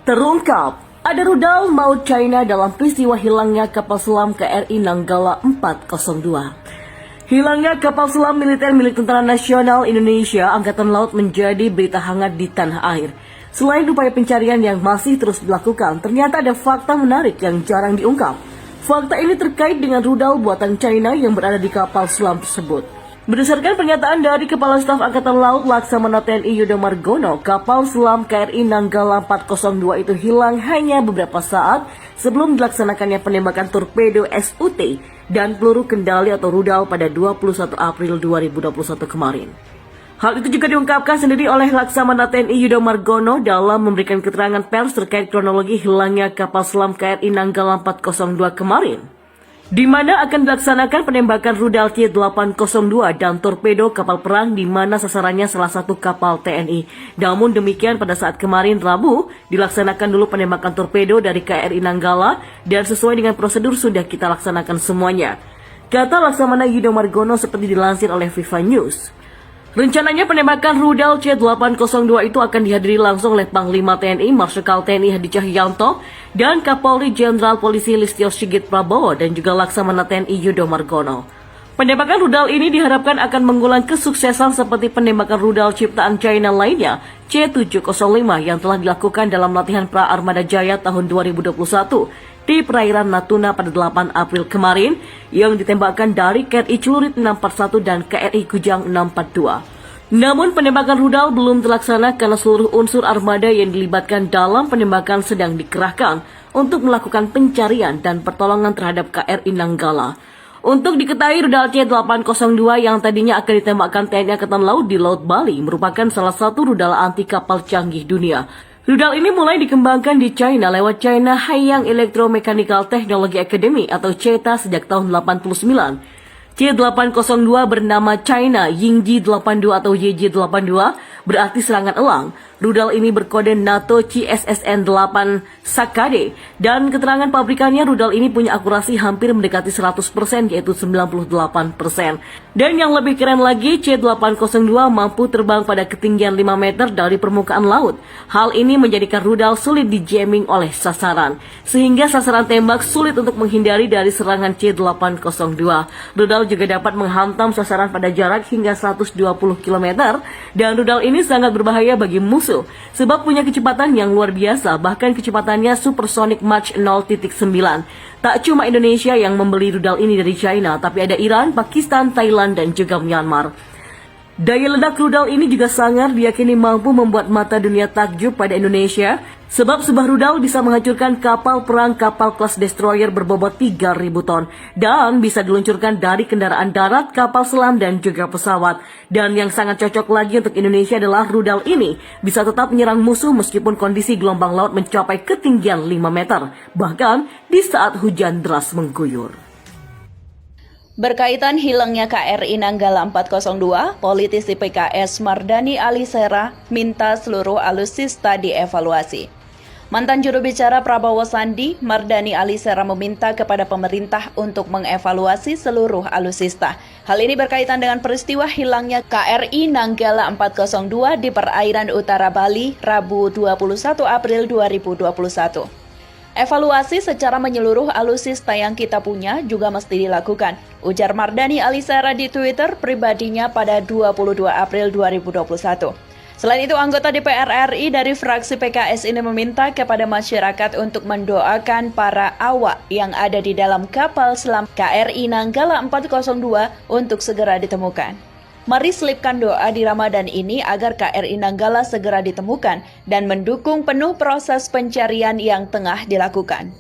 Terungkap, ada rudal maut China dalam peristiwa hilangnya kapal selam KRI Nanggala 402. Hilangnya kapal selam militer milik Tentara Nasional Indonesia Angkatan Laut menjadi berita hangat di tanah air. Selain upaya pencarian yang masih terus dilakukan, ternyata ada fakta menarik yang jarang diungkap. Fakta ini terkait dengan rudal buatan China yang berada di kapal selam tersebut. Berdasarkan pernyataan dari Kepala Staf Angkatan Laut Laksamana TNI Yudo Margono, kapal selam KRI Nanggala 402 itu hilang hanya beberapa saat sebelum dilaksanakannya penembakan torpedo SUT dan peluru kendali atau rudal pada 21 April 2021 kemarin. Hal itu juga diungkapkan sendiri oleh Laksamana TNI Yudo Margono dalam memberikan keterangan pers terkait kronologi hilangnya kapal selam KRI Nanggala 402 kemarin, di mana akan dilaksanakan penembakan rudal C-802 dan torpedo kapal perang di mana sasarannya salah satu kapal TNI. Namun demikian pada saat kemarin Rabu dilaksanakan dulu penembakan torpedo dari KRI Nanggala dan sesuai dengan prosedur sudah kita laksanakan semuanya, kata Laksamana Yudo Margono seperti dilansir oleh Viva News. Rencananya penembakan rudal C-802 itu akan dihadiri langsung oleh Panglima TNI Marsikal TNI Hadi Cahyanto dan Kapolri Jenderal Polisi Listio Sigit Prabowo dan juga Laksamana TNI Yudo Margono. Penembakan rudal ini diharapkan akan mengulang kesuksesan seperti penembakan rudal ciptaan China lainnya C-705 yang telah dilakukan dalam latihan Pra Armada Jaya tahun 2021 di perairan Natuna pada 8 April kemarin yang ditembakkan dari KRI Celurit 641 dan KRI Kujang 642. Namun penembakan rudal belum terlaksana karena seluruh unsur armada yang dilibatkan dalam penembakan sedang dikerahkan untuk melakukan pencarian dan pertolongan terhadap KRI Nanggala. Untuk diketahui rudal C-802 yang tadinya akan ditembakkan TNI Angkatan Laut di Laut Bali merupakan salah satu rudal anti kapal canggih dunia. Rudal ini mulai dikembangkan di China lewat China Haiyang Electromechanical Technology Academy atau CETA sejak tahun 89. C-802 bernama China Yingji-82 atau YJ-82 berarti serangan elang. Rudal ini berkode NATO CSSN-8 Sakade dan keterangan pabrikannya rudal ini punya akurasi hampir mendekati 100% yaitu 98%. Dan yang lebih keren lagi, C-802 mampu terbang pada ketinggian 5 meter dari permukaan laut. Hal ini menjadikan rudal sulit di-jamming oleh sasaran, sehingga sasaran tembak sulit untuk menghindari dari serangan C-802. Rudal juga dapat menghantam sasaran pada jarak hingga 120 km dan rudal ini sangat berbahaya bagi musuh sebab punya kecepatan yang luar biasa, bahkan kecepatannya supersonic Mach 0.9. Tak cuma Indonesia yang membeli rudal ini dari China, tapi ada Iran, Pakistan, Thailand, dan juga Myanmar. Daya ledak rudal ini juga sangat diyakini mampu membuat mata dunia takjub pada Indonesia, sebab sebuah rudal bisa menghancurkan kapal perang kapal kelas destroyer berbobot 3.000 ton dan bisa diluncurkan dari kendaraan darat, kapal selam, dan juga pesawat. Dan yang sangat cocok lagi untuk Indonesia adalah rudal ini bisa tetap menyerang musuh meskipun kondisi gelombang laut mencapai ketinggian 5 meter, bahkan di saat hujan deras mengguyur. Berkaitan hilangnya KRI Nanggala 402, politisi PKS Mardani Alisera minta seluruh alutsista dievaluasi. Mantan juru bicara Prabowo Sandi, Mardani Alisera meminta kepada pemerintah untuk mengevaluasi seluruh alutsista. Hal ini berkaitan dengan peristiwa hilangnya KRI Nanggala 402 di perairan utara Bali, Rabu 21 April 2021. Evaluasi secara menyeluruh alutsista yang kita punya juga mesti dilakukan, ujar Mardani Alisera di Twitter pribadinya pada 22 April 2021. Selain itu, anggota DPR RI dari fraksi PKS ini meminta kepada masyarakat untuk mendoakan para awak yang ada di dalam kapal selam KRI Nanggala 402 untuk segera ditemukan. Mari selipkan doa di Ramadan ini agar KRI Nanggala segera ditemukan dan mendukung penuh proses pencarian yang tengah dilakukan.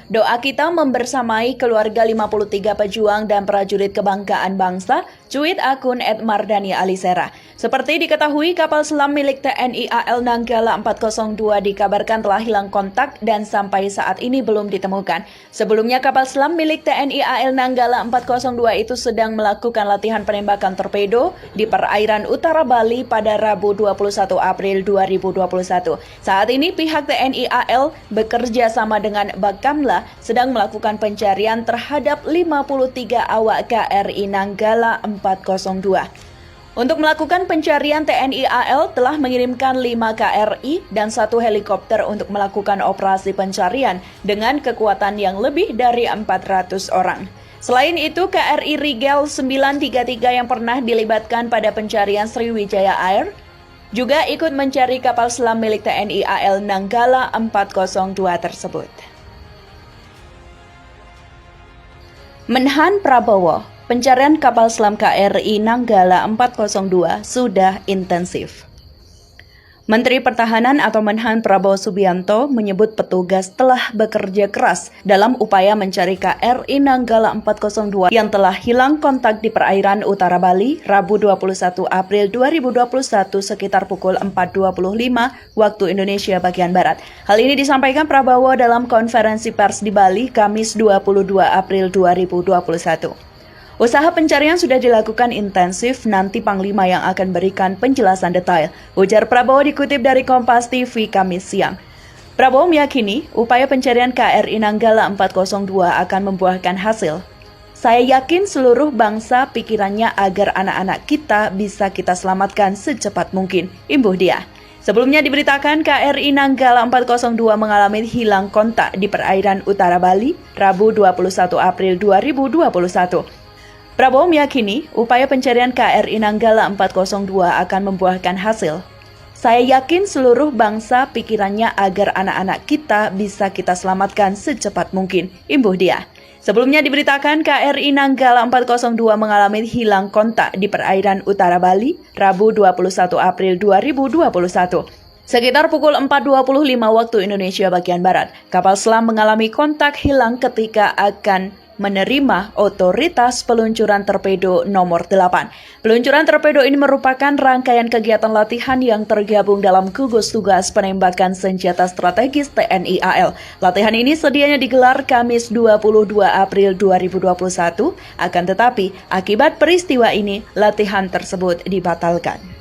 Doa kita membersamai keluarga 53 pejuang dan prajurit kebanggaan bangsa, cuit akun @Mardani Alisera. Seperti diketahui, kapal selam milik TNI AL Nanggala 402 dikabarkan telah hilang kontak dan sampai saat ini belum ditemukan. Sebelumnya, kapal selam milik TNI AL Nanggala 402 itu sedang melakukan latihan penembakan torpedo di perairan utara Bali pada Rabu 21 April 2021. Saat ini, pihak TNI AL bekerja sama dengan Bakamla sedang melakukan pencarian terhadap 53 awak KRI Nanggala 402. Untuk melakukan pencarian, TNI AL telah mengirimkan 5 KRI dan 1 helikopter untuk melakukan operasi pencarian dengan kekuatan yang lebih dari 400 orang. Selain itu, KRI Rigel 933 yang pernah dilibatkan pada pencarian Sriwijaya Air juga ikut mencari kapal selam milik TNI AL Nanggala 402 tersebut. Menhan Prabowo, pencarian kapal selam KRI Nanggala 402 sudah intensif. Menteri Pertahanan atau Menhan Prabowo Subianto menyebut petugas telah bekerja keras dalam upaya mencari KRI Nanggala 402 yang telah hilang kontak di perairan utara Bali Rabu 21 April 2021 sekitar pukul 4.25 waktu Indonesia bagian Barat. Hal ini disampaikan Prabowo dalam konferensi pers di Bali Kamis 22 April 2021. Usaha pencarian sudah dilakukan intensif, nanti Panglima yang akan berikan penjelasan detail, ujar Prabowo dikutip dari Kompas TV Kamis siang. Prabowo meyakini upaya pencarian KRI Nanggala 402 akan membuahkan hasil. Saya yakin seluruh bangsa pikirannya agar anak-anak kita bisa kita selamatkan secepat mungkin, imbuh dia. Sebelumnya diberitakan KRI Nanggala 402 mengalami hilang kontak di perairan utara Bali, Rabu 21 April 2021. Prabowo meyakini upaya pencarian KRI Nanggala 402 akan membuahkan hasil. Saya yakin seluruh bangsa pikirannya agar anak-anak kita bisa kita selamatkan secepat mungkin, imbuh dia. Sebelumnya diberitakan KRI Nanggala 402 mengalami hilang kontak di perairan utara Bali, Rabu 21 April 2021. Sekitar pukul 4.25 waktu Indonesia bagian Barat, kapal selam mengalami kontak hilang ketika akan menerima otoritas peluncuran torpedo nomor 8. Peluncuran torpedo ini merupakan rangkaian kegiatan latihan yang tergabung dalam gugus tugas penembakan senjata strategis TNI AL. Latihan ini sedianya digelar Kamis 22 April 2021, akan tetapi akibat peristiwa ini latihan tersebut dibatalkan.